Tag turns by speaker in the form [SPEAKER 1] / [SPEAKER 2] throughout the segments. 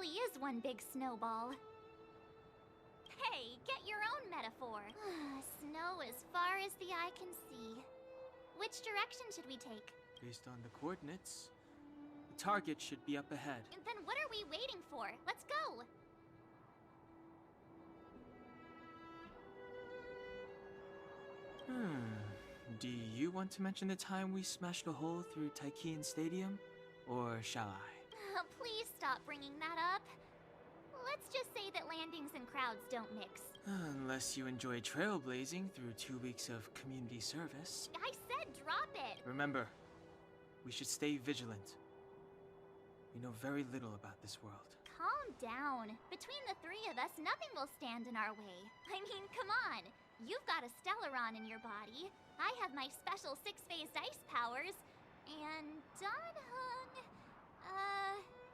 [SPEAKER 1] really is one big snowball. Hey, get your own metaphor. Snow as far as the eye can see. Which direction should we take?
[SPEAKER 2] Based on the coordinates, the target should be up ahead.
[SPEAKER 1] Then what are we waiting for? Let's go!
[SPEAKER 2] Do you want to mention the time we smashed a hole through Taikian Stadium? Or shall I?
[SPEAKER 1] Please stop bringing that up. Let's just say that landings and crowds don't mix.
[SPEAKER 2] Unless you enjoy trailblazing through 2 weeks of community service.
[SPEAKER 1] I said drop it!
[SPEAKER 2] Remember, we should stay vigilant. We know very little about this world.
[SPEAKER 1] Calm down. Between the three of us, nothing will stand in our way. I mean, come on. You've got a Stellaron in your body. I have my special 6-phased ice powers. And Danhung,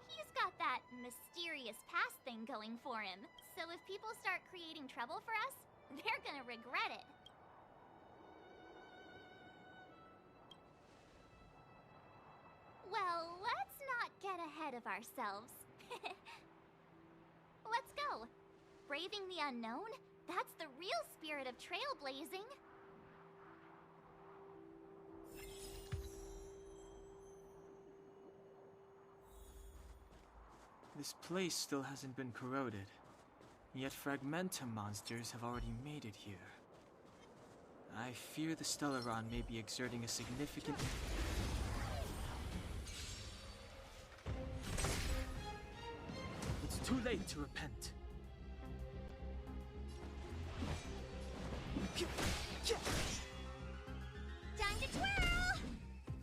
[SPEAKER 1] he's got that mysterious past thing going for him. So if people start creating trouble for us, they're gonna regret it. Well, let's not get ahead of ourselves. Let's go. Braving the unknown? That's the real spirit of trailblazing.
[SPEAKER 2] This place still hasn't been corroded, yet fragmentum monsters have already made it here. I fear the Stellaron may be exerting a significant... It's too late to repent.
[SPEAKER 1] Time to twirl!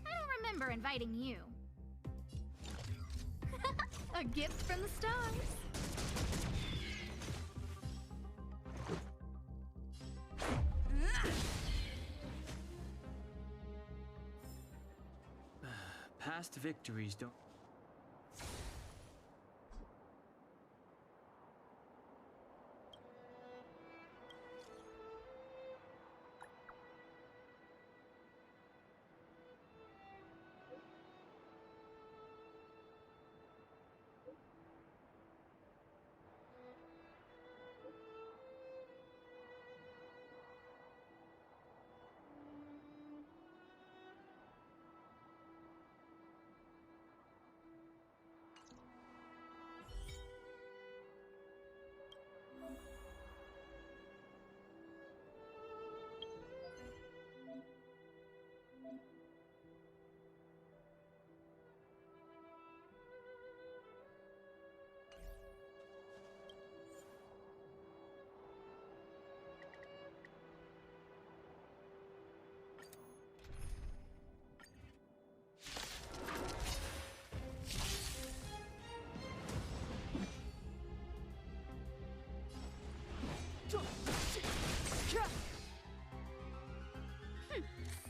[SPEAKER 3] I don't remember inviting you. A gift from the stars.
[SPEAKER 2] Past victories don't...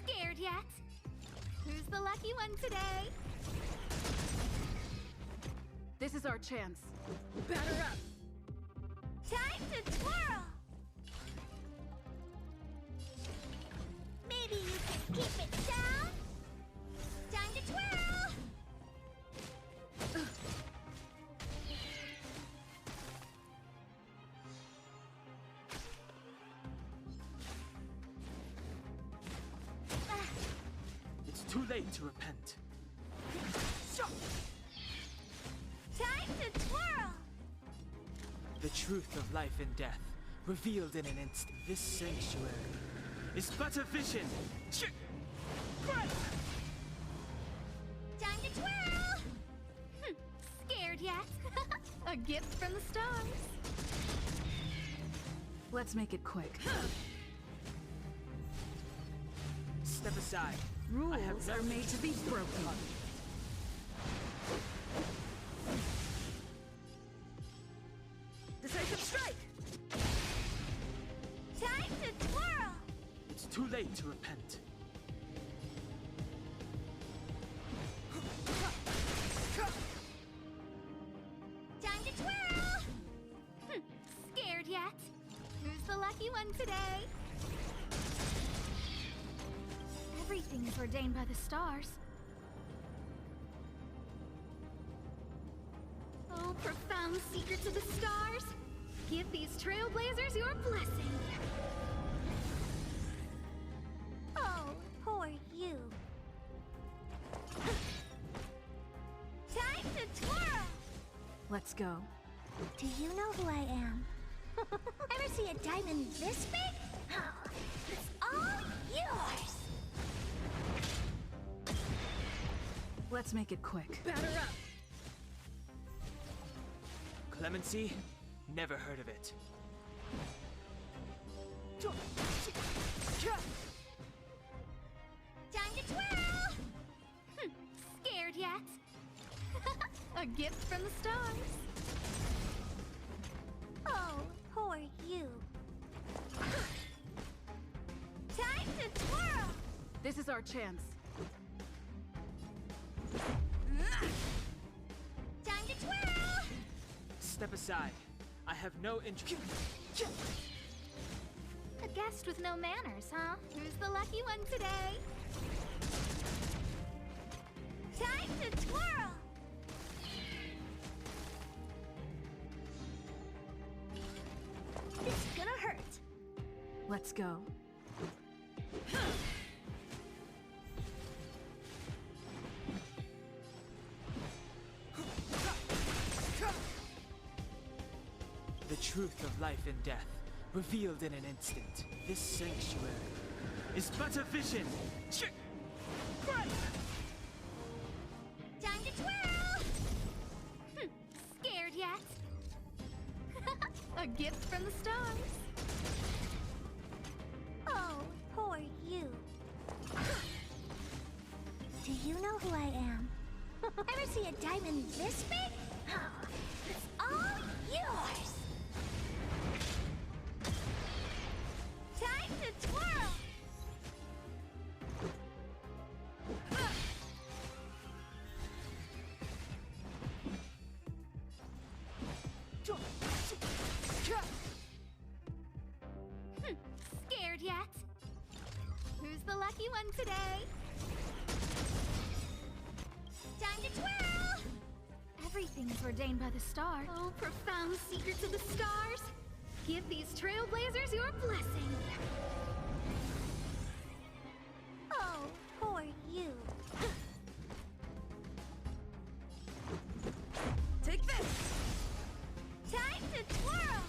[SPEAKER 3] Scared yet? Who's the lucky one today?
[SPEAKER 4] This is our chance. Batter up!
[SPEAKER 1] Time to twirl! Maybe you can keep it down? Time to twirl!
[SPEAKER 2] It's too late to repent.
[SPEAKER 1] Time to twirl!
[SPEAKER 2] The truth of life and death, revealed in an instant. This sanctuary is but a vision.
[SPEAKER 1] Time to twirl!
[SPEAKER 3] Scared yet? A gift from the stars.
[SPEAKER 4] Let's make it quick.
[SPEAKER 2] Step aside.
[SPEAKER 4] Rules are made to be broken. Decisive strike!
[SPEAKER 1] Time to twirl!
[SPEAKER 2] It's too late to repent.
[SPEAKER 1] Time to twirl!
[SPEAKER 3] Scared yet? Who's the lucky one today? Everything is ordained by the stars. Oh, profound secrets of the stars. Give these trailblazers your blessing.
[SPEAKER 1] Oh, poor you. Time to twirl!
[SPEAKER 4] Let's go.
[SPEAKER 1] Do you know who I am? Ever see a diamond this big? Oh, it's all yours!
[SPEAKER 4] Let's make it quick.
[SPEAKER 3] Batter up.
[SPEAKER 2] Clemency? Never heard of it.
[SPEAKER 1] Time to twirl!
[SPEAKER 3] Scared yet? A gift from the stars.
[SPEAKER 1] Oh, poor you. Time to twirl!
[SPEAKER 4] This is our chance.
[SPEAKER 1] Time to twirl!
[SPEAKER 2] Step aside. I have no interest.
[SPEAKER 1] A guest with no manners, huh? Who's the lucky one today? Time to twirl! It's gonna hurt.
[SPEAKER 4] Let's go.
[SPEAKER 2] The truth of life and death, revealed in an instant. This sanctuary is but a vision.
[SPEAKER 1] Time to twirl!
[SPEAKER 3] Scared yet? A gift from the stars.
[SPEAKER 1] Oh, poor you. Do you know who I am? Ever see a diamond this big? Oh, it's all yours! Time to twirl!
[SPEAKER 3] Scared yet? Who's the lucky one today?
[SPEAKER 1] Time to twirl!
[SPEAKER 3] Everything's ordained by the stars. Oh, profound secrets of the stars. Give these trailblazers your blessing.
[SPEAKER 1] Oh, poor you.
[SPEAKER 4] Take this!
[SPEAKER 1] Time to twirl!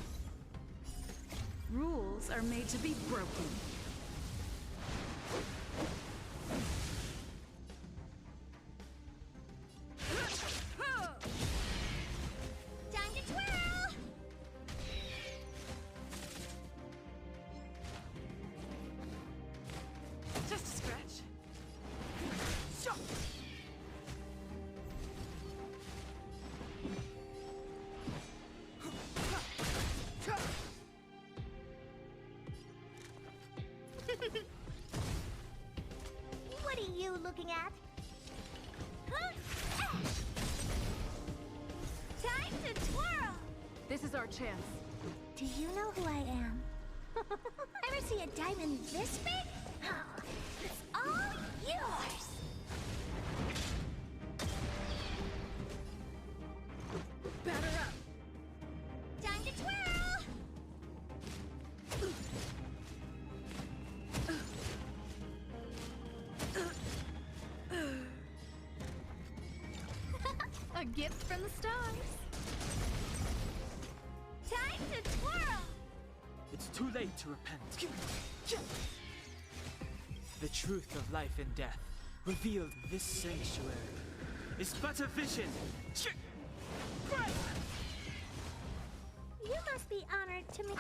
[SPEAKER 4] Rules are made to be broken.
[SPEAKER 1] Time to twirl!
[SPEAKER 4] Just a scratch.
[SPEAKER 1] What are you looking at? Huh? Time to twirl!
[SPEAKER 4] This is our chance.
[SPEAKER 1] Do you know who I am? Ever see a diamond this big? Oh, it's all yours!
[SPEAKER 3] Batter up.
[SPEAKER 1] Time to twirl!
[SPEAKER 3] A gift from the stars.
[SPEAKER 1] Time to twirl!
[SPEAKER 2] It's too late to repent. The truth of life and death, revealed in this sanctuary, is but a vision.
[SPEAKER 1] You must be honored to me.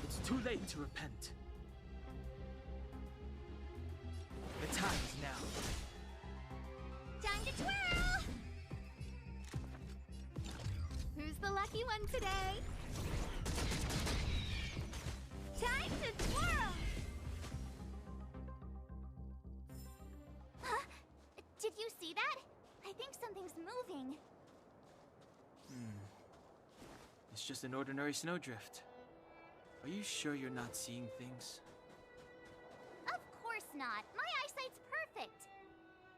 [SPEAKER 2] It's too late to repent. The time is now.
[SPEAKER 3] anyone today. Time to twirl!
[SPEAKER 1] Huh? Did you see that? I think something's moving.
[SPEAKER 2] It's just an ordinary snowdrift. Are you sure you're not seeing things?
[SPEAKER 1] Of course not. My eyesight's perfect.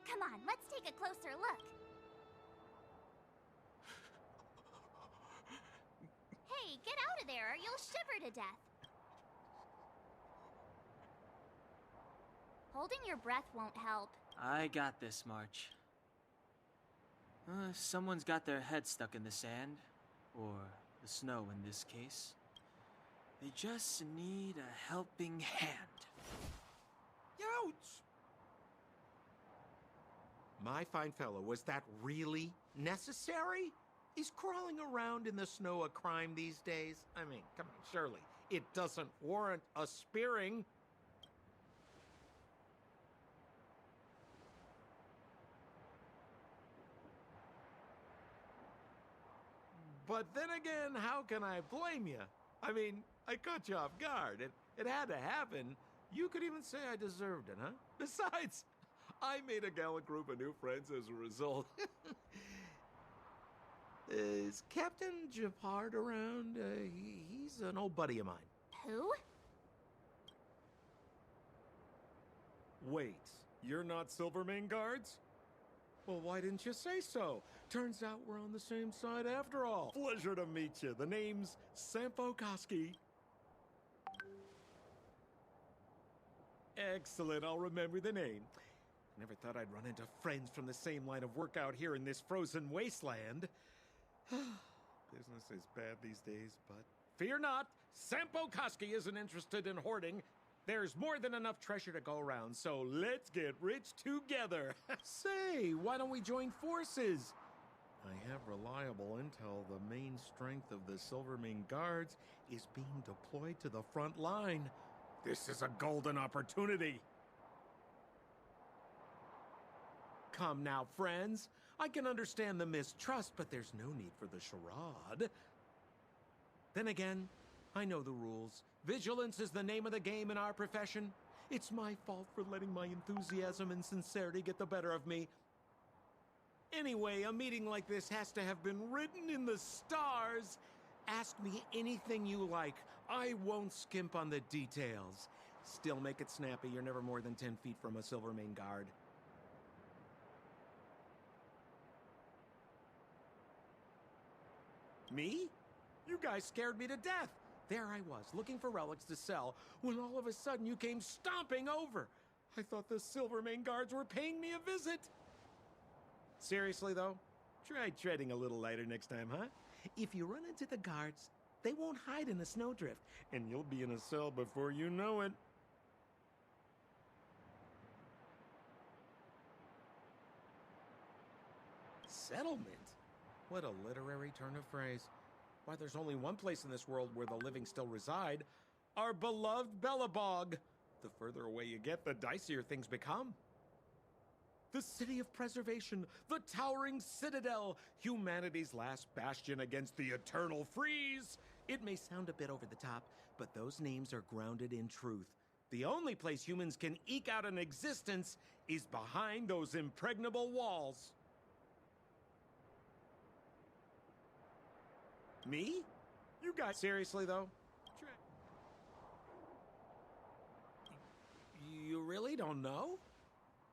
[SPEAKER 1] Come on, let's take a closer look. Hey, get out of there or you'll shiver to death. Holding your breath won't help.
[SPEAKER 2] I got this, March. Someone's got their head stuck in the sand, or the snow in this case. They just need a helping hand.
[SPEAKER 5] Ouch! My fine fellow, was that really necessary? Is crawling around in the snow a crime these days? I mean, come on, surely. It doesn't warrant a spearing. But then again, how can I blame you? I mean, I caught you off guard. It had to happen. You could even say I deserved it, huh? Besides, I made a gallant group of new friends as a result. Is Captain Japard around? He's an old buddy of mine.
[SPEAKER 1] Who?
[SPEAKER 5] Wait, you're not Silvermane guards? Well, why didn't you say so? Turns out we're on the same side after all. Pleasure to meet you. The name's Sampo Koski. Excellent, I'll remember the name. Never thought I'd run into friends from the same line of work out here in this frozen wasteland. Business is bad these days, but fear not, Sampo Koski isn't interested in hoarding. There's more than enough treasure to go around, so let's get rich together. Say, why don't we join forces? I have reliable intel the main strength of the Silvermane guards is being deployed to the front line. This is a golden opportunity. Come now, friends. I can understand the mistrust, but there's no need for the charade. Then again, I know the rules. Vigilance is the name of the game in our profession. It's my fault for letting my enthusiasm and sincerity get the better of me. Anyway, a meeting like this has to have been written in the stars. Ask me anything you like. I won't skimp on the details. Still make it snappy. You're never more than 10 feet from a Silvermane guard. Me? You guys scared me to death. There I was, looking for relics to sell, when all of a sudden you came stomping over. I thought the Silvermane guards were paying me a visit. Seriously, though, try treading a little lighter next time, huh? If you run into the guards, they won't hide in a snowdrift, and you'll be in a cell before you know it. Settlement? What a literary turn of phrase. Why, there's only one place in this world where the living still reside. Our beloved Bellabog. The further away you get, the dicier things become. The city of preservation, the towering citadel, humanity's last bastion against the eternal freeze. It may sound a bit over the top, but those names are grounded in truth. The only place humans can eke out an existence is behind those impregnable walls. Me? You guys... Seriously, though? You really don't know?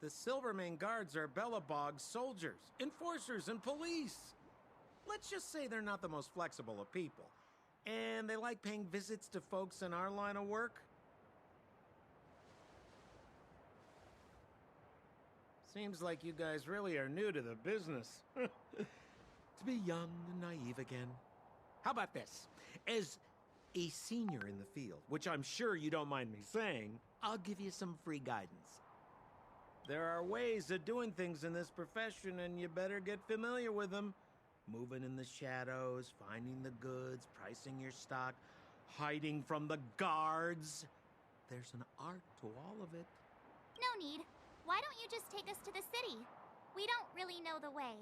[SPEAKER 5] The Silvermane guards are Bellabog's soldiers, enforcers, and police. Let's just say they're not the most flexible of people. And they like paying visits to folks in our line of work. Seems like you guys really are new to the business. To be young and naive again. How about this? As a senior in the field, which I'm sure you don't mind me saying, I'll give you some free guidance. There are ways of doing things in this profession, and you better get familiar with them. Moving in the shadows, finding the goods, pricing your stock, hiding from the guards. There's an art to all of it.
[SPEAKER 1] No need. Why don't you just take us to the city? We don't really know the way.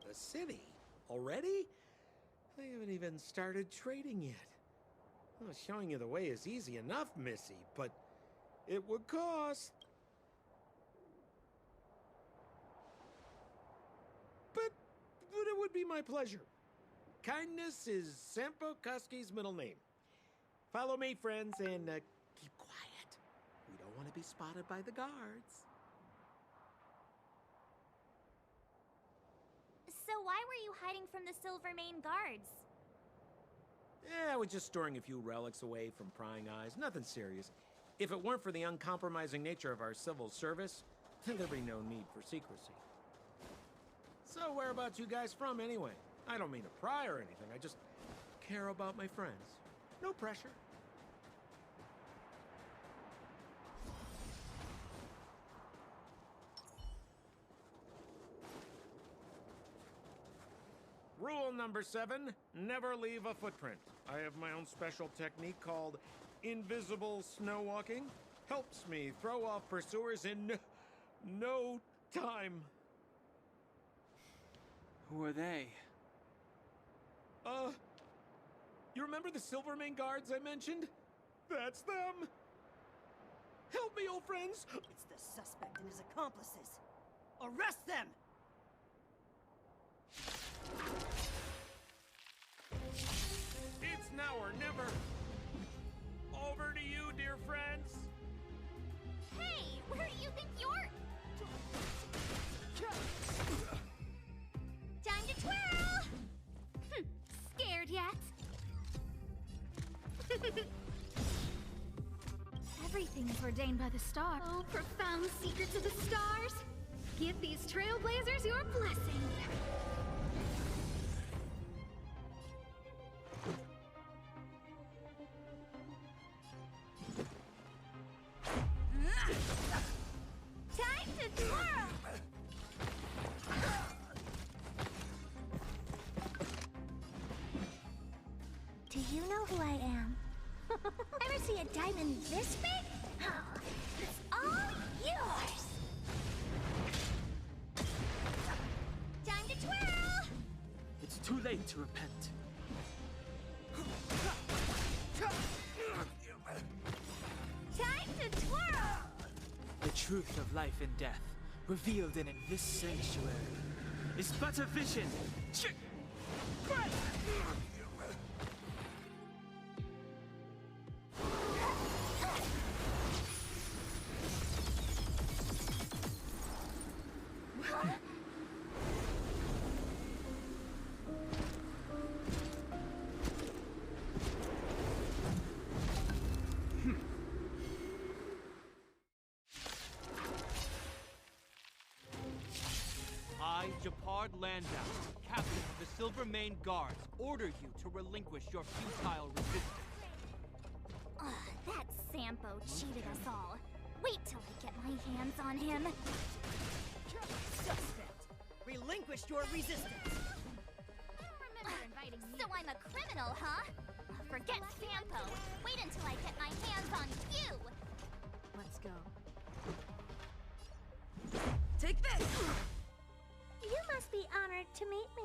[SPEAKER 5] The city? Already? They haven't even started trading yet. Well, showing you the way is easy enough, Missy, but it would cost. But it would be my pleasure. Kindness is Sampo Koski's middle name. Follow me, friends, and keep quiet. We don't want to be spotted by the guards.
[SPEAKER 1] So why were you hiding from the Silvermane guards?
[SPEAKER 5] Yeah, I was just storing a few relics away from prying eyes. Nothing serious. If it weren't for the uncompromising nature of our civil service, then there'd be no need for secrecy. So whereabouts you guys from, anyway? I don't mean to pry or anything. I just care about my friends. No pressure. Rule number 7, never leave a footprint. I have my own special technique called invisible snow walking. Helps me throw off pursuers in no time.
[SPEAKER 2] Who are they?
[SPEAKER 5] You remember the Silvermane guards I mentioned? That's them! Help me, old friends!
[SPEAKER 6] It's the suspect and his accomplices. Arrest them!
[SPEAKER 5] It's now or never. Over to you, dear friends.
[SPEAKER 1] Hey, where do you think you're... Time to twirl!
[SPEAKER 3] Scared yet? Everything is ordained by the star. Oh, profound secrets of the stars! Give these trailblazers your blessing!
[SPEAKER 1] Time to twirl!
[SPEAKER 7] Do you know who I am? Ever see a diamond this big? Oh, it's all yours!
[SPEAKER 1] Time to twirl!
[SPEAKER 2] It's too late to repent.
[SPEAKER 1] Time to twirl!
[SPEAKER 2] The truth of life and death, revealed in this sanctuary, is but a vision.
[SPEAKER 8] I, Japard Landau, captain of the Silvermane Guards, order you to relinquish your futile resistance.
[SPEAKER 1] That Sampo cheated us all. Wait till I get my hands on him.
[SPEAKER 6] Suspect! Relinquish your resistance!
[SPEAKER 3] I don't remember inviting me.
[SPEAKER 1] So I'm a criminal, huh? Forget Sampo. Wait until I get my hands on you.
[SPEAKER 4] Let's go.
[SPEAKER 6] Take this!
[SPEAKER 7] You must be honored to meet me.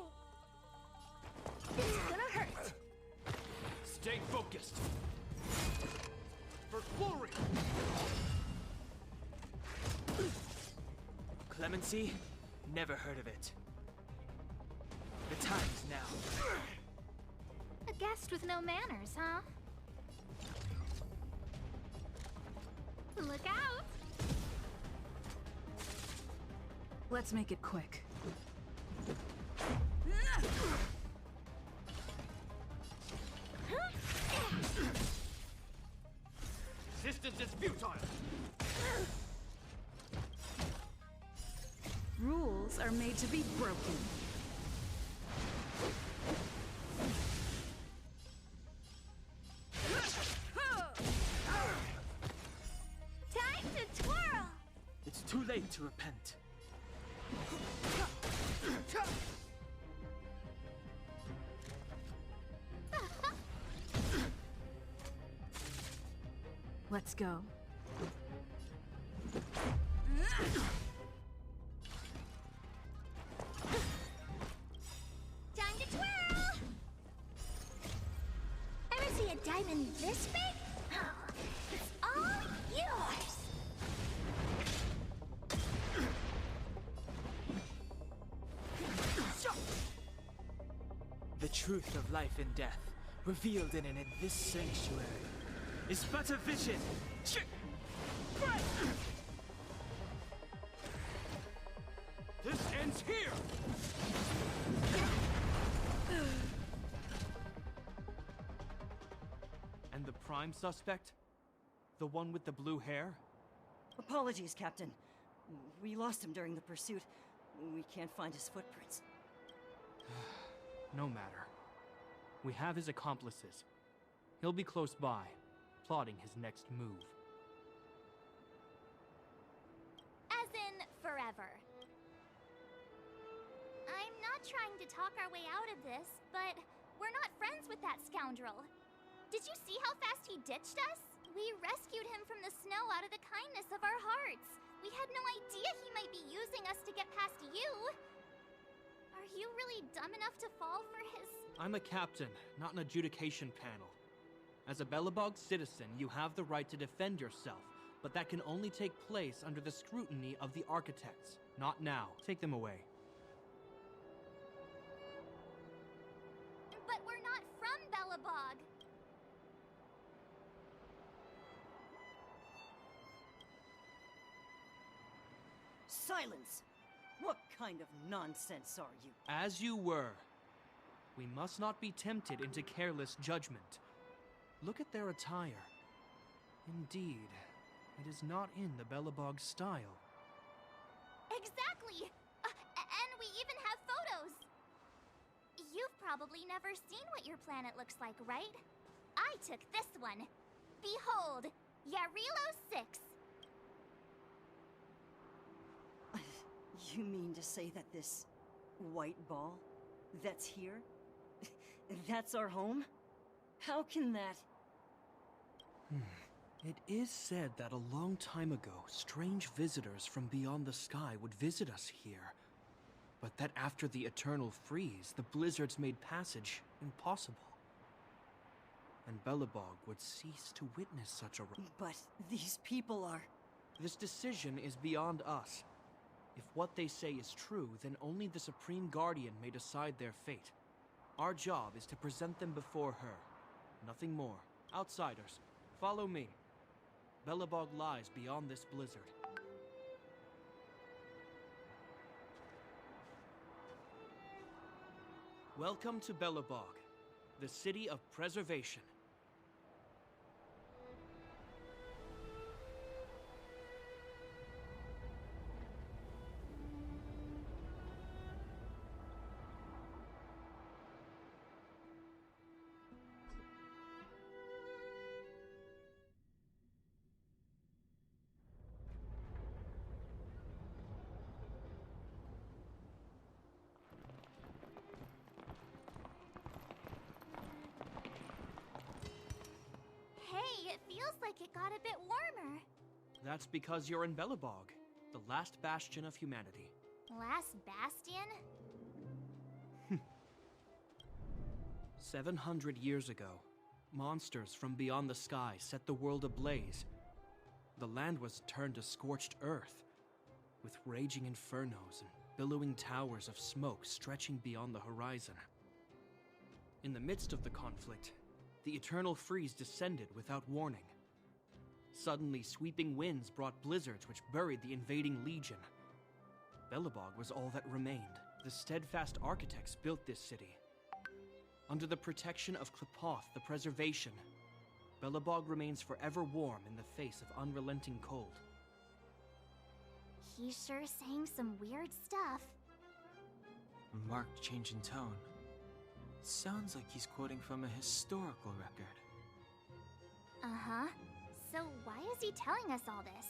[SPEAKER 6] This is gonna hurt!
[SPEAKER 8] Stay focused! For glory!
[SPEAKER 2] Clemency? Never heard of it. The time is now.
[SPEAKER 3] A guest with no manners, huh? Look out!
[SPEAKER 4] Let's make it quick.
[SPEAKER 8] Resistance is futile!
[SPEAKER 4] Rules are made to be broken.
[SPEAKER 1] Time to twirl!
[SPEAKER 2] It's too late to repent.
[SPEAKER 4] Let's go.
[SPEAKER 1] Time to twirl!
[SPEAKER 2] The truth of life and death, revealed in this sanctuary, is but a vision.
[SPEAKER 8] This ends here! And the prime suspect? The one with the blue hair?
[SPEAKER 6] Apologies, Captain. We lost him during the pursuit. We can't find his footprints.
[SPEAKER 8] No matter. We have his accomplices. He'll be close by, plotting his next move.
[SPEAKER 1] As in, forever. I'm not trying to talk our way out of this, but we're not friends with that scoundrel. Did you see how fast he ditched us? We rescued him from the snow out of the kindness of our hearts. We had no idea he might be using us to get past you. Are you really dumb enough to fall for his...
[SPEAKER 8] I'm a captain, not an adjudication panel. As a Belobog citizen, you have the right to defend yourself, but that can only take place under the scrutiny of the architects. Not now. Take them away.
[SPEAKER 1] But we're not from Belobog.
[SPEAKER 6] Silence! What kind of nonsense are you?
[SPEAKER 8] As you were. We must not be tempted into careless judgment. Look at their attire. Indeed, it is not in the Belobog style.
[SPEAKER 1] Exactly! And we even have photos! You've probably never seen what your planet looks like, right? I took this one. Behold, Yarilo 6.
[SPEAKER 6] You mean to say that this white ball that's here, that's our home? How can that...
[SPEAKER 8] It is said that a long time ago, strange visitors from beyond the sky would visit us here. But that after the eternal freeze, the blizzards made passage impossible. And Belobog would cease to witness such a...
[SPEAKER 6] But these people are...
[SPEAKER 8] This decision is beyond us. If what they say is true, then only the Supreme Guardian may decide their fate. Our job is to present them before her. Nothing more. Outsiders, follow me. Belobog lies beyond this blizzard. Welcome to Belobog, the city of preservation.
[SPEAKER 1] Hey, it feels like it got a bit warmer.
[SPEAKER 8] That's because you're in Belobog, the last bastion of humanity.
[SPEAKER 1] Last bastion?
[SPEAKER 8] 700 years ago, monsters from beyond the sky set the world ablaze. The land was turned to scorched earth, with raging infernos and billowing towers of smoke stretching beyond the horizon. In the midst of the conflict, the eternal freeze descended without warning. Suddenly, sweeping winds brought blizzards which buried the invading legion. Belobog was all that remained. The steadfast architects built this city. Under the protection of Klipoth, the preservation, Belobog remains forever warm in the face of unrelenting cold.
[SPEAKER 1] He's sure saying some weird stuff.
[SPEAKER 2] Marked change in tone. Sounds like he's quoting from a historical record.
[SPEAKER 1] Uh-huh. So why is he telling us all this?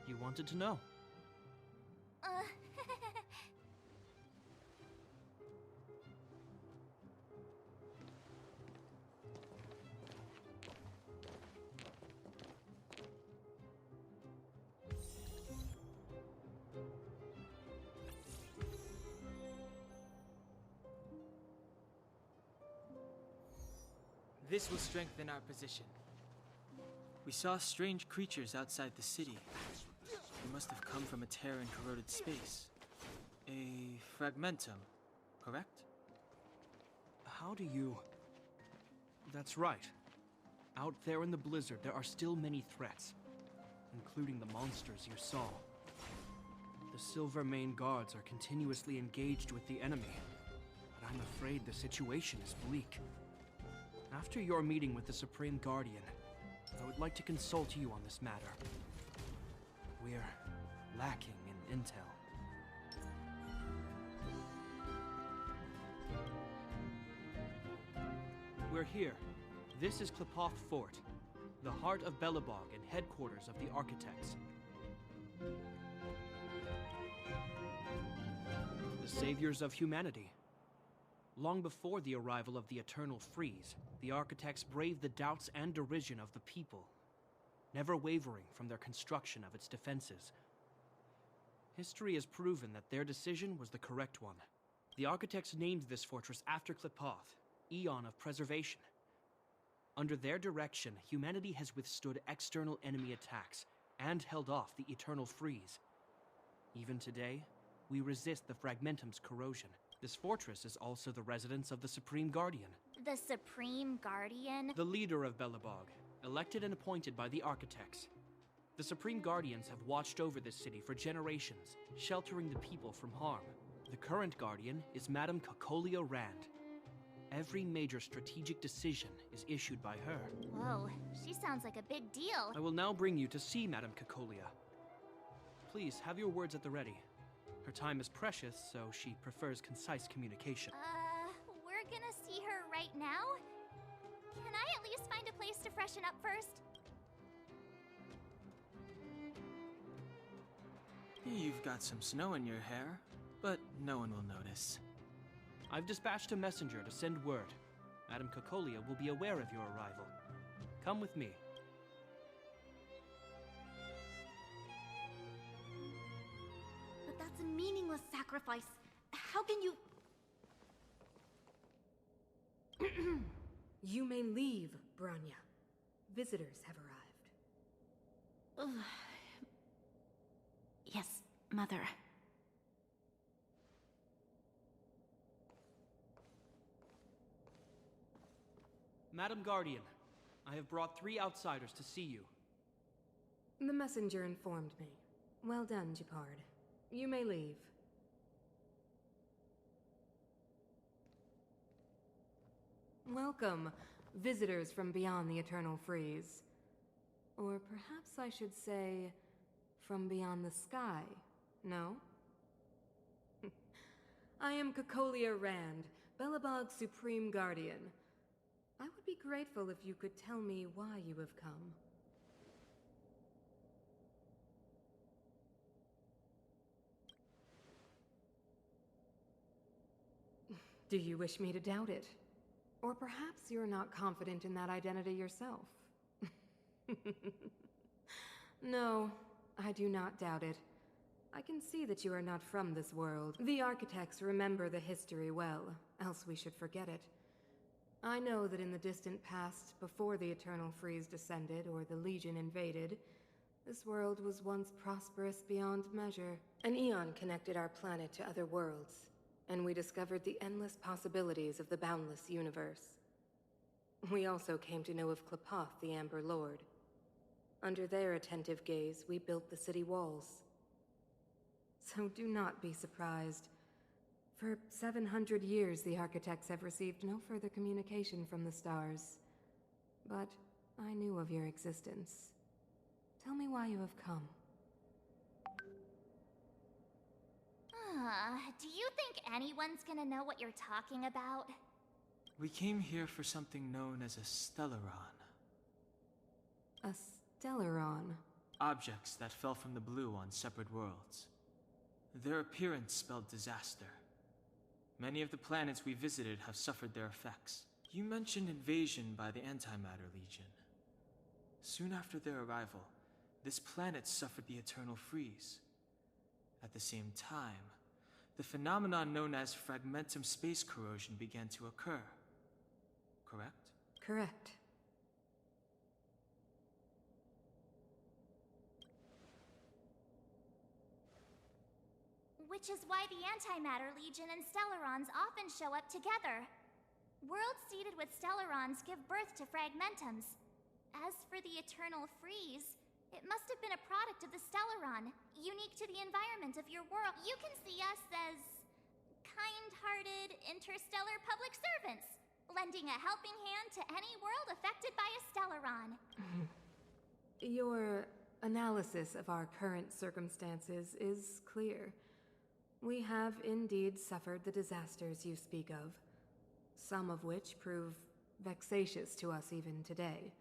[SPEAKER 8] You wanted to know.
[SPEAKER 2] This will strengthen our position. We saw strange creatures outside the city. They must have come from a tear and corroded space. A fragmentum, correct?
[SPEAKER 8] How do you... That's right. Out there in the blizzard, there are still many threats, including the monsters you saw. The Silvermane guards are continuously engaged with the enemy, but I'm afraid the situation is bleak. After your meeting with the Supreme Guardian, I would like to consult you on this matter. We're lacking in intel. We're here. This is Klepoth Fort, the heart of Belobog and headquarters of the Architects. The saviors of humanity. Long before the arrival of the Eternal Freeze, the Architects braved the doubts and derision of the people, never wavering from their construction of its defenses. History has proven that their decision was the correct one. The Architects named this fortress after Klepoth, Eon of Preservation. Under their direction, humanity has withstood external enemy attacks and held off the Eternal Freeze. Even today, we resist the Fragmentum's corrosion. This fortress is also the residence of the Supreme Guardian.
[SPEAKER 1] The Supreme Guardian?
[SPEAKER 8] The leader of Belobog, elected and appointed by the Architects. The Supreme Guardians have watched over this city for generations, sheltering the people from harm. The current Guardian is Madame Cocolia Rand. Every major strategic decision is issued by her.
[SPEAKER 1] Whoa, she sounds like a big deal.
[SPEAKER 8] I will now bring you to see Madame Cocolia. Please, have your words at the ready. Her time is precious, so she prefers concise communication.
[SPEAKER 1] We're gonna see her right now? Can I at least find a place to freshen up first?
[SPEAKER 2] You've got some snow in your hair, but no one will notice.
[SPEAKER 8] I've dispatched a messenger to send word. Madame Cocolia will be aware of your arrival. Come with me.
[SPEAKER 3] But that's a meaningless sacrifice. How can you...
[SPEAKER 9] You may leave, Branya. Visitors have arrived.
[SPEAKER 3] Yes, Mother.
[SPEAKER 8] Madam Guardian, I have brought 3 outsiders to see you.
[SPEAKER 9] The messenger informed me. Well done, Gepard. You may leave. Welcome, visitors from beyond the Eternal Freeze. Or perhaps I should say, from beyond the sky, no? I am Cocolia Rand, Belobog's Supreme Guardian. I would be grateful if you could tell me why you have come. Do you wish me to doubt it? Or perhaps you're not confident in that identity yourself? No, I do not doubt it. I can see that you are not from this world. The Architects remember the history well, else we should forget it. I know that in the distant past, before the Eternal Freeze descended or the Legion invaded, this world was once prosperous beyond measure. An eon connected our planet to other worlds, and we discovered the endless possibilities of the boundless universe. We also came to know of Klepoth, the Amber Lord. Under their attentive gaze, we built the city walls. So do not be surprised. For 700 years, the Architects have received no further communication from the stars. But I knew of your existence. Tell me why you have come.
[SPEAKER 1] Do you think anyone's gonna know what you're talking about?
[SPEAKER 2] We came here for something known as a Stellaron.
[SPEAKER 9] A Stellaron?
[SPEAKER 2] Objects that fell from the blue on separate worlds. Their appearance spelled disaster. Many of the planets we visited have suffered their effects. You mentioned invasion by the Antimatter Legion. Soon after their arrival, this planet suffered the Eternal Freeze. At the same time, the phenomenon known as Fragmentum space corrosion began to occur. Correct?
[SPEAKER 9] Correct.
[SPEAKER 1] Which is why the Antimatter Legion and Stellarons often show up together. Worlds seeded with Stellarons give birth to fragmentums. As for the eternal freeze, it must have been a product of the Stellaron, unique to the environment of your world. You can see us as kind-hearted interstellar public servants, lending a helping hand to any world affected by a Stellaron.
[SPEAKER 9] Your analysis of our current circumstances is clear. We have indeed suffered the disasters you speak of, some of which prove vexatious to us even today.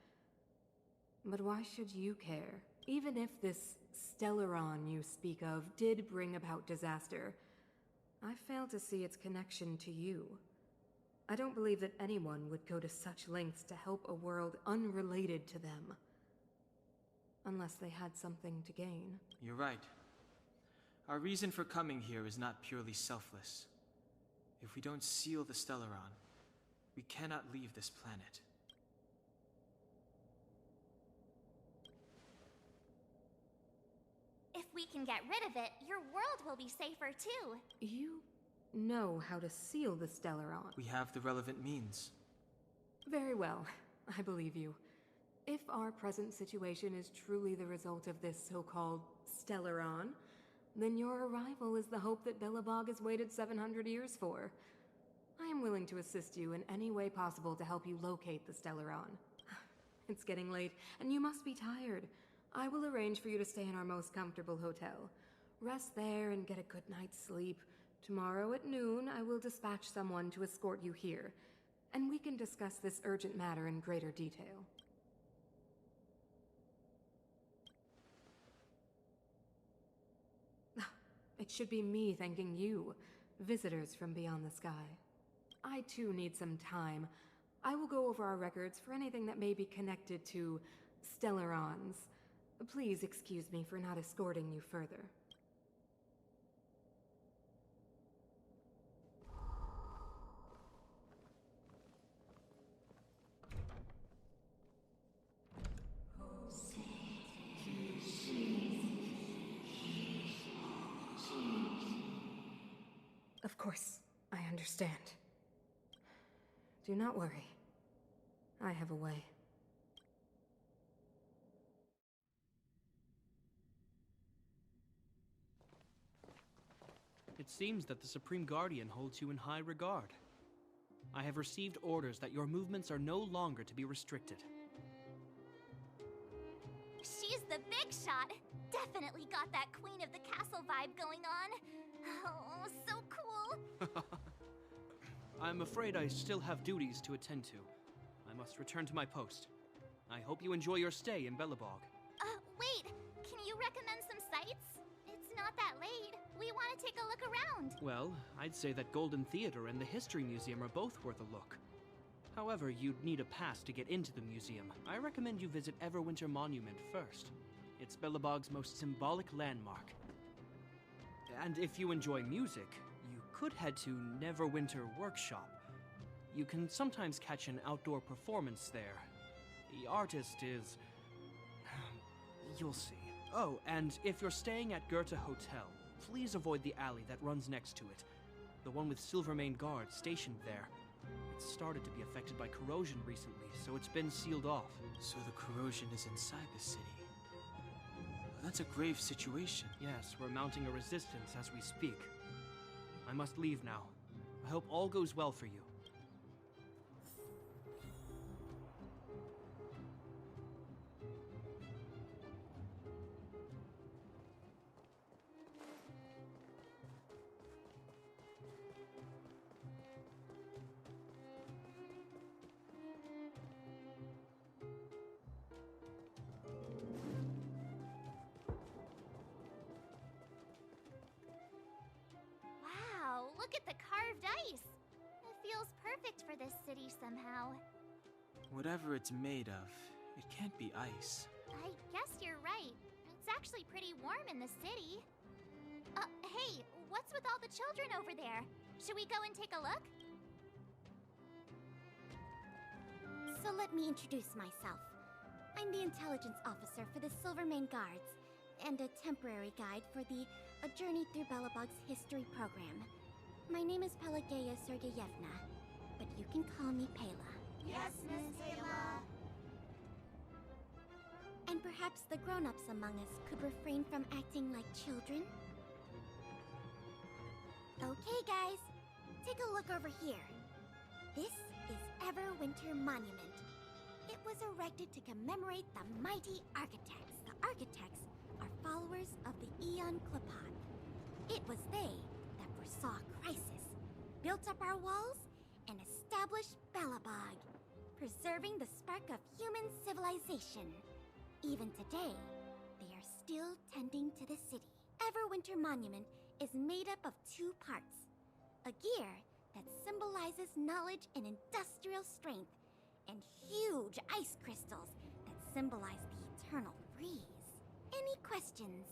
[SPEAKER 9] But why should you care? Even if this Stellaron you speak of did bring about disaster, I fail to see its connection to you. I don't believe that anyone would go to such lengths to help a world unrelated to them. Unless they had something to gain.
[SPEAKER 2] You're right. Our reason for coming here is not purely selfless. If we don't seal the Stellaron, we cannot leave this planet.
[SPEAKER 1] If we can get rid of it, your world will be safer too.
[SPEAKER 9] You know how to seal the Stellaron.
[SPEAKER 2] We have the relevant means.
[SPEAKER 9] Very well, I believe you. If our present situation is truly the result of this so-called Stellaron, then your arrival is the hope that Belobog has waited 700 years for. I am willing to assist you in any way possible to help you locate the Stellaron. It's getting late, and you must be tired. I will arrange for you to stay in our most comfortable hotel. Rest there and get a good night's sleep. Tomorrow at noon, I will dispatch someone to escort you here, and we can discuss this urgent matter in greater detail. It should be me thanking you, visitors from beyond the sky. I too need some time. I will go over our records for anything that may be connected to Stellarons. Please excuse me for not escorting you further. Of course, I understand. Do not worry. I have a way.
[SPEAKER 8] It seems that the Supreme Guardian holds you in high regard. I have received orders that your movements are no longer to be restricted.
[SPEAKER 1] She's the big shot! Definitely got that Queen of the Castle vibe going on. Oh, so cool!
[SPEAKER 8] I'm afraid I still have duties to attend to. I must return to my post. I hope you enjoy your stay in Belobog.
[SPEAKER 1] Wait! Can you recommend some sites? It's not that late. We want to take a look around.
[SPEAKER 8] Well, I'd say that Golden Theater and the History Museum are both worth a look. However, you'd need a pass to get into the museum. I recommend you visit Everwinter Monument first. It's Belobog's most symbolic landmark. And if you enjoy music, you could head to Neverwinter Workshop. You can sometimes catch an outdoor performance there. The artist is... you'll see. Oh, and if you're staying at Goethe Hotel, please avoid the alley that runs next to it. The one with Silvermane guards stationed there. It's started to be affected by corrosion recently, so it's been sealed off.
[SPEAKER 2] So the corrosion is inside the city. That's a grave situation.
[SPEAKER 8] Yes, we're mounting a resistance as we speak. I must leave now. I hope all goes well for you.
[SPEAKER 1] Wow, look at the carved ice! It feels perfect for this city somehow.
[SPEAKER 2] Whatever it's made of, it can't be ice.
[SPEAKER 1] I guess you're right. It's actually pretty warm in the city. Hey, what's with all the children over there? Should we go and take a look?
[SPEAKER 7] So let me introduce myself. I'm the intelligence officer for the Silvermane Guards, and a temporary guide for the A Journey Through Belobog's History program. My name is Pelageya Sergeyevna. but you can call me Pela.
[SPEAKER 1] Yes, Miss Taylor.
[SPEAKER 7] And perhaps the grown-ups among us could refrain from acting like children? Okay, guys. Take a look over here. This is Everwinter Monument. It was erected to commemorate the mighty architects. The architects are followers of the Aeon Klapat. It was they that foresaw crisis, built up our walls, and established Belobog, preserving the spark of human civilization. Even today, they are still tending to the city. Everwinter Monument is made up of two parts. A gear that symbolizes knowledge and industrial strength, and huge ice crystals that symbolize the eternal freeze. Any questions?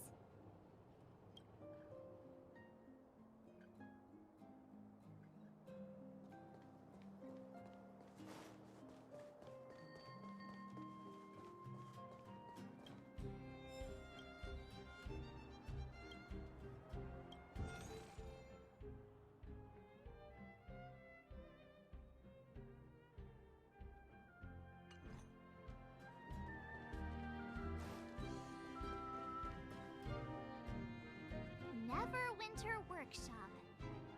[SPEAKER 1] Neverwinter Workshop.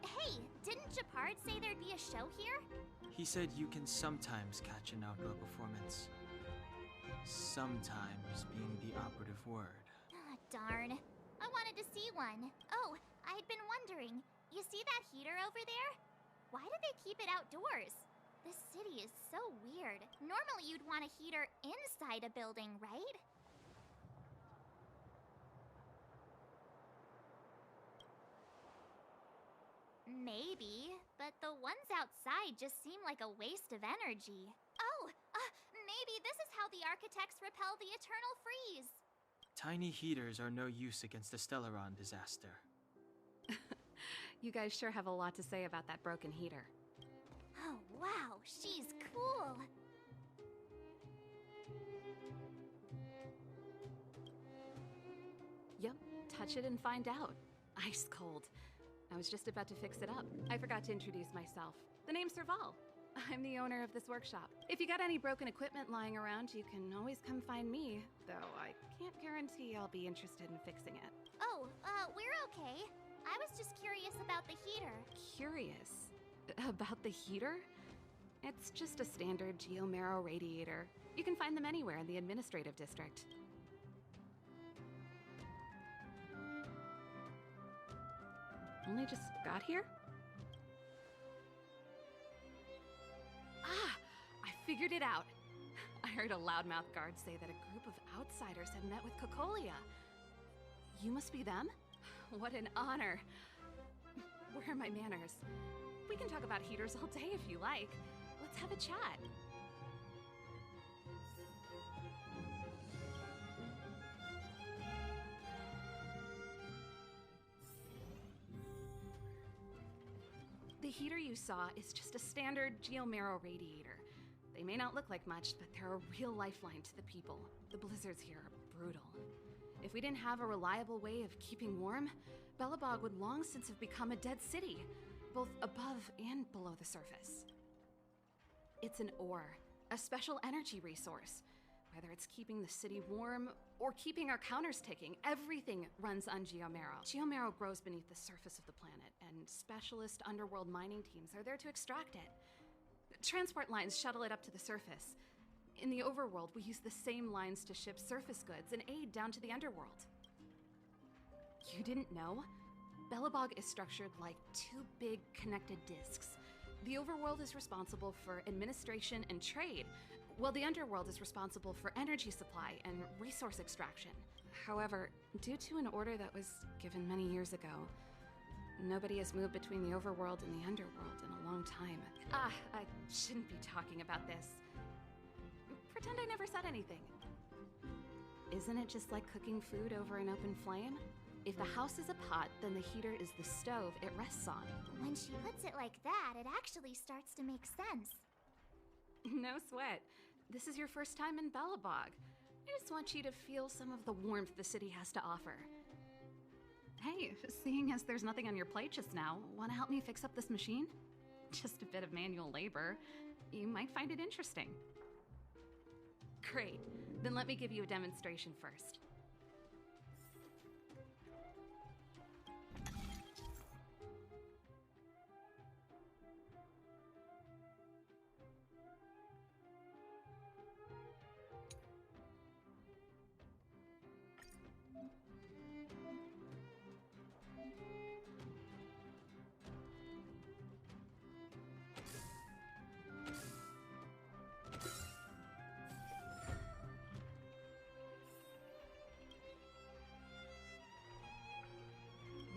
[SPEAKER 1] Hey, didn't Japard say there'd be a show here?
[SPEAKER 2] He said you can sometimes catch an outdoor performance. Sometimes being the operative word.
[SPEAKER 1] Ah, darn. I wanted to see one. Oh, I'd been wondering. You see that heater over there? Why do they keep it outdoors? This city is so weird. Normally you'd want a heater inside a building, right? Maybe, but the ones outside just seem like a waste of energy. Oh, maybe this is how the architects repel the eternal freeze.
[SPEAKER 2] Tiny heaters are no use against the Stellaron disaster.
[SPEAKER 4] You guys sure have a lot to say about that broken heater.
[SPEAKER 1] Oh, wow, she's cool.
[SPEAKER 4] Yup, touch it and find out. Ice cold. I was just about to fix it up. I forgot to introduce myself. The name's Serval. I'm the owner of this workshop. If you got any broken equipment lying around, you can always come find me, though I can't guarantee I'll be interested in fixing it.
[SPEAKER 1] Oh, we're okay. I was just curious about the heater.
[SPEAKER 4] Curious? About the heater? It's just a standard geomarrow radiator. You can find them anywhere in the administrative district. Only just got here? Ah! I figured it out! I heard a loudmouth guard say that a group of outsiders had met with Cocolia. You must be them? What an honor! Where are my manners? We can talk about heaters all day if you like. Let's have a chat. The heater you saw is just a standard geomarrow radiator. They may not look like much, but they're a real lifeline to the people. The blizzards here are brutal. If we didn't have a reliable way of keeping warm, Belobog would long since have become a dead city, both above and below the surface. It's an ore, a special energy resource. Whether it's keeping the city warm or keeping our counters ticking, everything runs on geomarrow. Geomarrow grows beneath the surface of the planet, and specialist underworld mining teams are there to extract it. Transport lines shuttle it up to the surface. In the overworld, we use the same lines to ship surface goods and aid down to the underworld. You didn't know? Belobog is structured like two big connected disks. The overworld is responsible for administration and trade, while the underworld is responsible for energy supply and resource extraction. However, due to an order that was given many years ago, nobody has moved between the overworld and the underworld in a long time. I shouldn't be talking about this. Pretend I never said anything. Isn't it just like cooking food over an open flame? If the house is a pot, then the heater is the stove it rests on.
[SPEAKER 1] When she puts it like that, it actually starts to make sense.
[SPEAKER 4] No sweat. This is your first time in Belobog. I just want you to feel some of the warmth the city has to offer. Hey, seeing as there's nothing on your plate just now, want to help me fix up this machine? Just a bit of manual labor. You might find it interesting. Great. Then let me give you a demonstration first.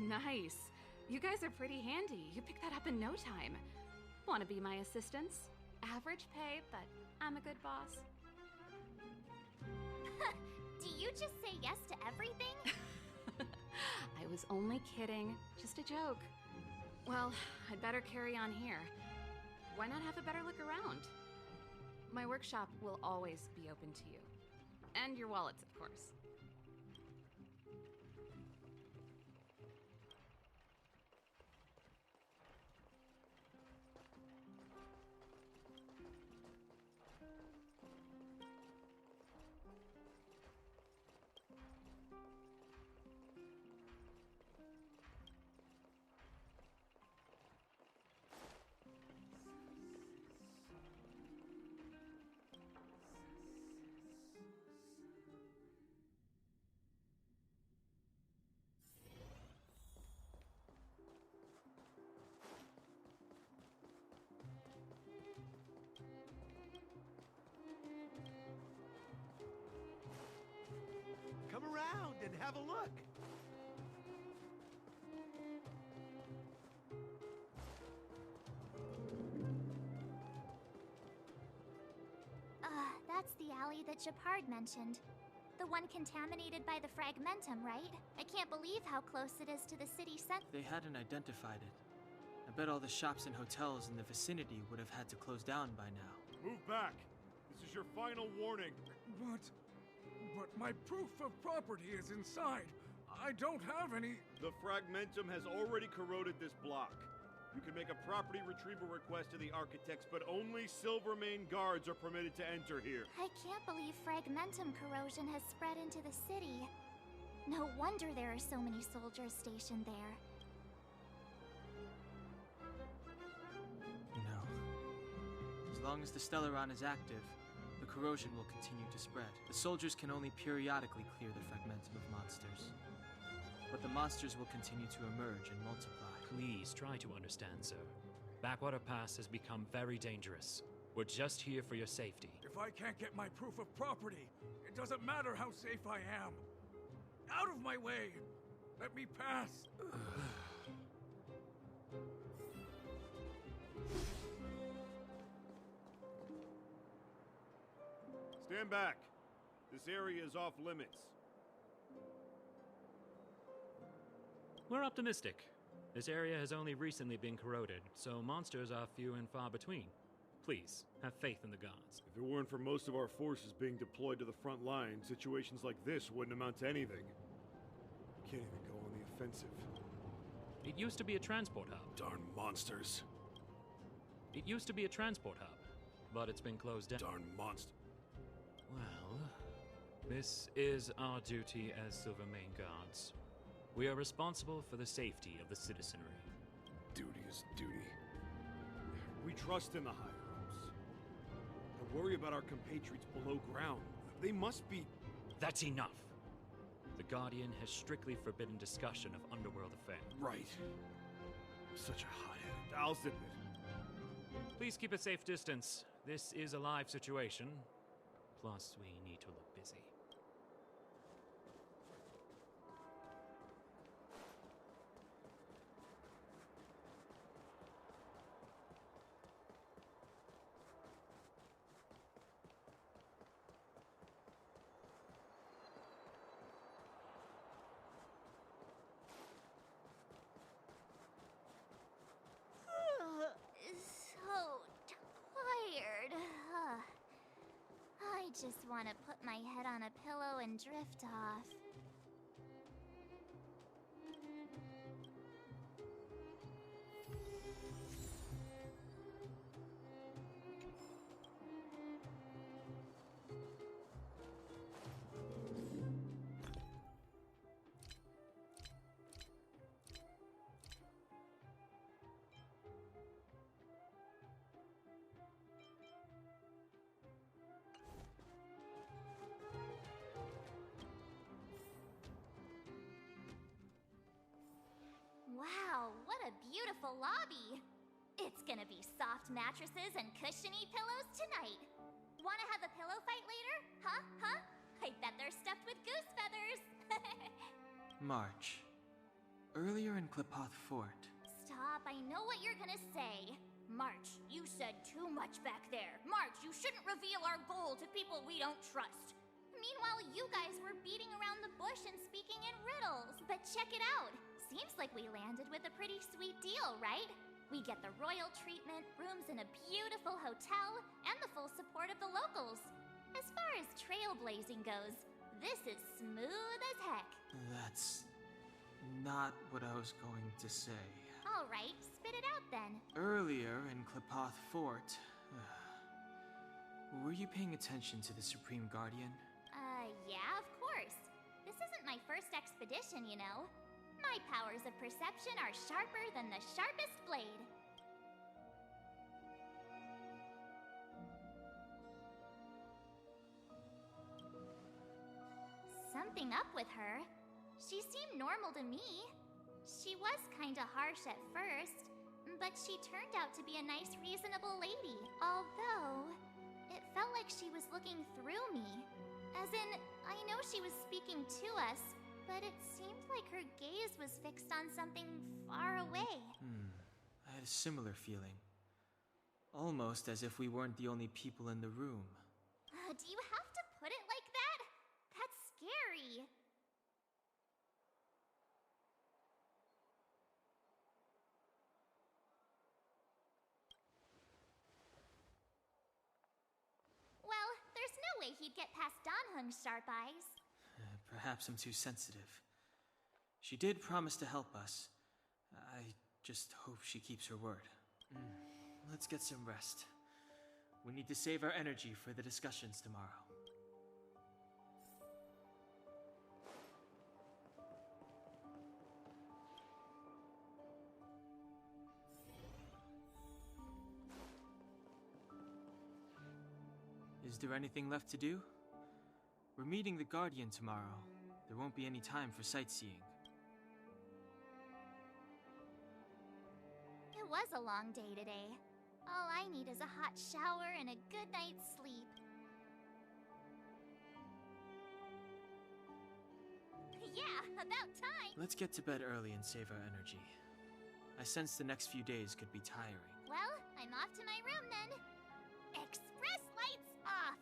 [SPEAKER 4] Nice. You guys are pretty handy. You picked that up in no time. Want to be my assistants? Average pay, but I'm a good boss.
[SPEAKER 1] Do you just say yes to everything?
[SPEAKER 4] I was only kidding. Just a joke. Well, I'd better carry on here. Why not have a better look around? My workshop will always be open to you. And your wallets, of course.
[SPEAKER 5] Come around and have a look.
[SPEAKER 1] That's the alley that Japard mentioned. The one contaminated by the fragmentum, right? I can't believe how close it is to the city center.
[SPEAKER 2] They hadn't identified it. I bet all the shops and hotels in the vicinity would have had to close down by now.
[SPEAKER 10] Move back. This is your final warning.
[SPEAKER 11] But my proof of property is inside. I don't have any.
[SPEAKER 10] The fragmentum has already corroded this block. You can make a property retrieval request to the architects, but only Silvermane guards are permitted to enter here.
[SPEAKER 1] I can't believe fragmentum corrosion has spread into the city. No wonder there are so many soldiers stationed there.
[SPEAKER 2] No. As long as the Stellaron is active, the corrosion will continue to spread. The soldiers can only periodically clear the fragmentum of monsters. But the monsters will continue to emerge and multiply.
[SPEAKER 12] Please try to understand, sir. Backwater Pass has become very dangerous. We're just here for your safety.
[SPEAKER 11] If I can't get my proof of property, it doesn't matter how safe I am. Out of my way! Let me pass!
[SPEAKER 10] Stand back. This area is off limits.
[SPEAKER 12] We're optimistic. This area has only recently been corroded, so monsters are few and far between. Please, have faith in the gods.
[SPEAKER 10] If it weren't for most of our forces being deployed to the front line, situations like this wouldn't amount to anything. Can't even go on the offensive.
[SPEAKER 12] It used to be a transport hub.
[SPEAKER 10] Darn monsters.
[SPEAKER 12] It used to be a transport hub, but it's been closed down.
[SPEAKER 10] Darn monster.
[SPEAKER 12] Well, this is our duty as Silvermane guards. We are responsible for the safety of the citizenry.
[SPEAKER 10] Duty is duty. We trust in the higher-ups. I worry about our compatriots below ground. They must be...
[SPEAKER 12] That's enough! The Guardian has strictly forbidden discussion of underworld affairs.
[SPEAKER 10] Right. I'm such a hothead. I'll zip it.
[SPEAKER 12] Please keep a safe distance. This is a live situation. Plus, we need to look busy.
[SPEAKER 1] So tired. I just want to put my head on a pillow and drift off. What a beautiful lobby! It's gonna be soft mattresses and cushiony pillows tonight. Wanna have a pillow fight later? Huh? I bet they're stuffed with goose feathers!
[SPEAKER 2] March. Earlier in Klipoth Fort.
[SPEAKER 1] Stop, I know what you're gonna say. March, you said too much back there. March, you shouldn't reveal our goal to people we don't trust. Meanwhile, you guys were beating around the bush and speaking in riddles. But check it out. Seems like we landed with a pretty sweet deal, right? We get the royal treatment, rooms in a beautiful hotel, and the full support of the locals. As far as trailblazing goes, this is smooth as heck.
[SPEAKER 2] That's not what I was going to say.
[SPEAKER 1] All right, spit it out then.
[SPEAKER 2] Earlier in Klipoth Fort, were you paying attention to the Supreme Guardian?
[SPEAKER 1] Yeah, of course. This isn't my first expedition, you know. My powers of perception are sharper than the sharpest blade. Something up with her. She seemed normal to me. She was kinda harsh at first, but she turned out to be a nice, reasonable lady. Although, it felt like she was looking through me. As in, I know she was speaking to us, but it seemed like her gaze was fixed on something far away.
[SPEAKER 2] I had a similar feeling. Almost as if we weren't the only people in the room.
[SPEAKER 1] Do you have to put it like that? That's scary. Well, there's no way he'd get past Danhung's sharp eyes.
[SPEAKER 2] Perhaps I'm too sensitive. She did promise to help us. I just hope she keeps her word. Let's get some rest. We need to save our energy for the discussions tomorrow. Is there anything left to do? We're meeting the Guardian tomorrow. There won't be any time for sightseeing.
[SPEAKER 1] It was a long day today. All I need is a hot shower and a good night's sleep. Yeah, about time!
[SPEAKER 2] Let's get to bed early and save our energy. I sense the next few days could be tiring.
[SPEAKER 1] Well, I'm off to my room then. Express lights off!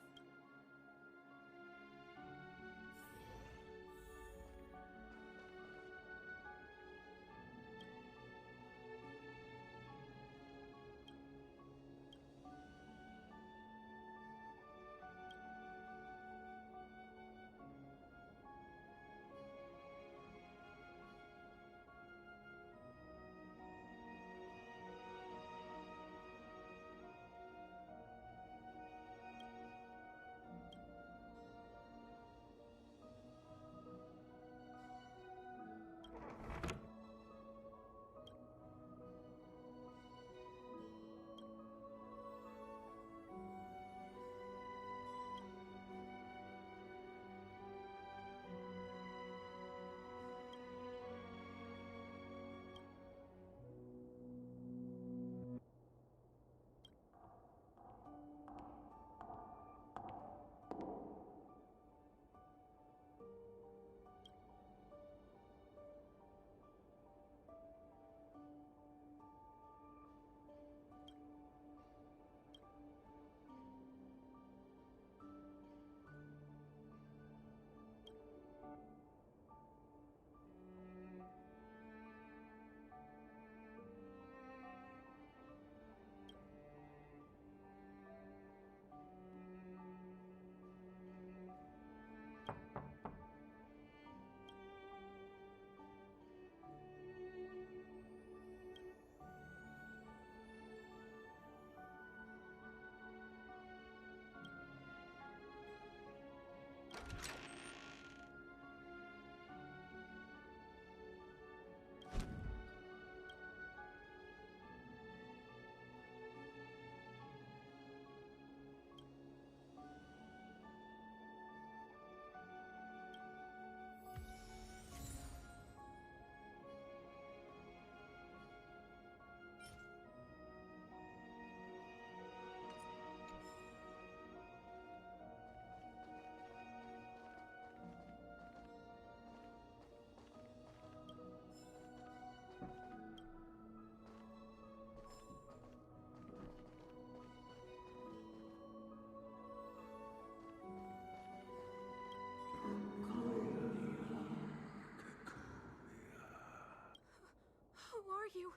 [SPEAKER 4] Who are you?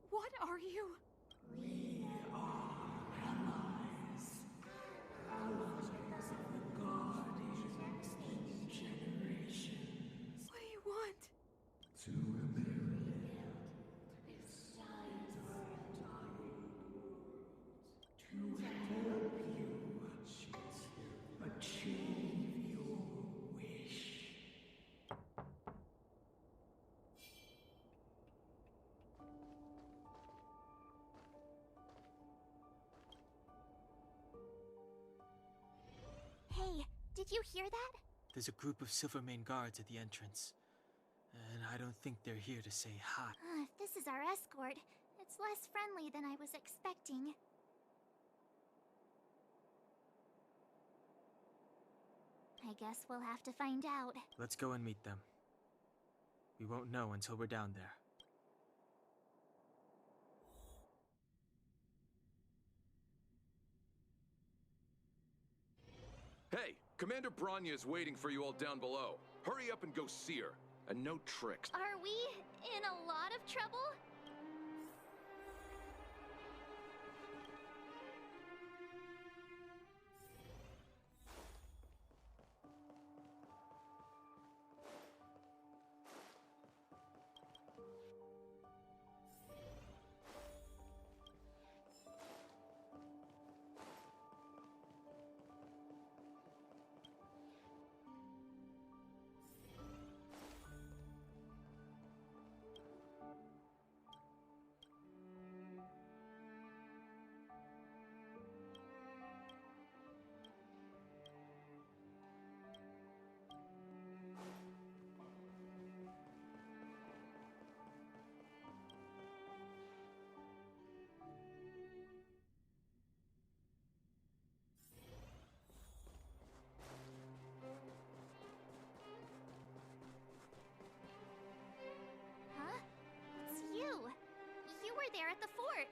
[SPEAKER 4] What are you?
[SPEAKER 11] We are allies. Allies of the Guardians in generations.
[SPEAKER 4] What do you want?
[SPEAKER 11] To rebuild its size to help you achieve your wish.
[SPEAKER 1] Hey, did you hear that?
[SPEAKER 2] There's a group of Silvermane guards at the entrance. And I don't think they're here to say hi.
[SPEAKER 1] If this is our escort, it's less friendly than I was expecting. I guess we'll have to find out.
[SPEAKER 2] Let's go and meet them. We won't know until we're down there.
[SPEAKER 13] Hey, Commander Bronya is waiting for you all down below. Hurry up and go see her. And no tricks.
[SPEAKER 1] Are we in a lot of trouble? Huh? It's you. You were there at the fort.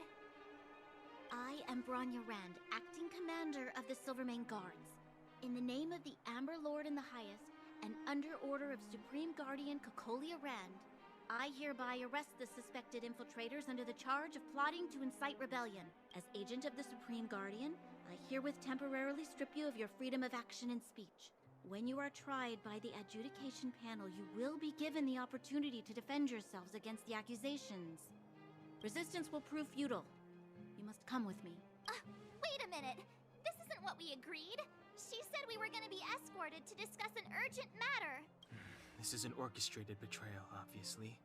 [SPEAKER 7] I am Bronya Rand, acting commander of the Silvermane Guards. In the name of the Amber Lord in the Highest, and under order of Supreme Guardian Cocolia Rand, I hereby arrest the suspected infiltrators under the charge of plotting to incite rebellion. As agent of the Supreme Guardian, I herewith temporarily strip you of your freedom of action and speech. When you are tried by the adjudication panel, you will be given the opportunity to defend yourselves against the accusations. Resistance will prove futile. You must come with me.
[SPEAKER 1] Wait a minute. This isn't what we agreed. She said we were going to be escorted to discuss an urgent matter.
[SPEAKER 2] This is an orchestrated betrayal, obviously.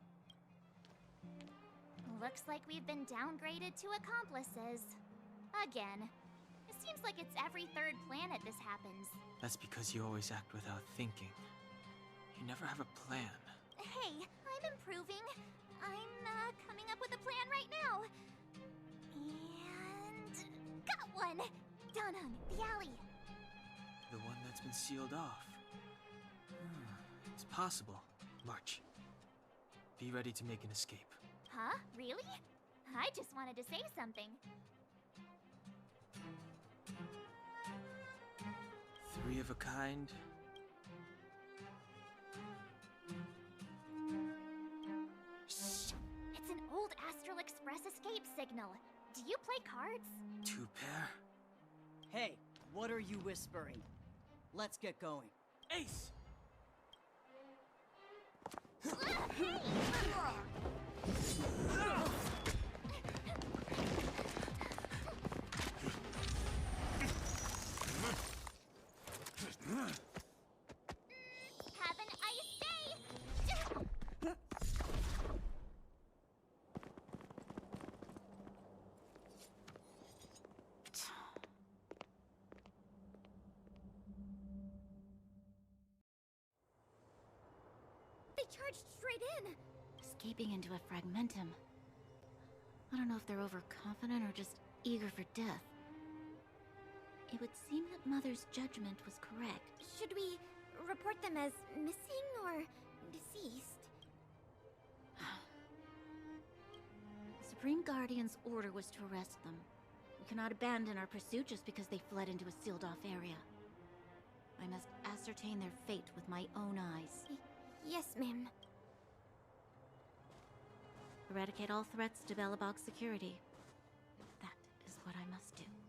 [SPEAKER 1] Looks like we've been downgraded to accomplices. Again. It seems like it's every third planet this happens.
[SPEAKER 2] That's because you always act without thinking. You never have a plan.
[SPEAKER 1] Hey, I'm improving. I'm coming up with a plan right now. And got one! Down on the alley.
[SPEAKER 2] The one that's been sealed off. It's possible. March. Be ready to make an escape.
[SPEAKER 1] Huh? Really? I just wanted to say something.
[SPEAKER 2] Three of a kind.
[SPEAKER 1] Shh! It's an old Astral Express escape signal. Do you play cards?
[SPEAKER 2] Two pair.
[SPEAKER 6] Hey, what are you whispering? Let's get going.
[SPEAKER 8] Ace!
[SPEAKER 1] Have an ice day!
[SPEAKER 7] They charged straight in! Escaping into a fragmentum. I don't know if they're overconfident or just eager for death. It would seem that Mother's judgment was correct.
[SPEAKER 3] Should we report them as missing or deceased?
[SPEAKER 7] The Supreme Guardian's order was to arrest them. We cannot abandon our pursuit just because they fled into a sealed-off area. I must ascertain their fate with my own eyes.
[SPEAKER 3] Yes, ma'am.
[SPEAKER 7] The
[SPEAKER 14] eradicate all threats to Belobog's security. That is what I must do.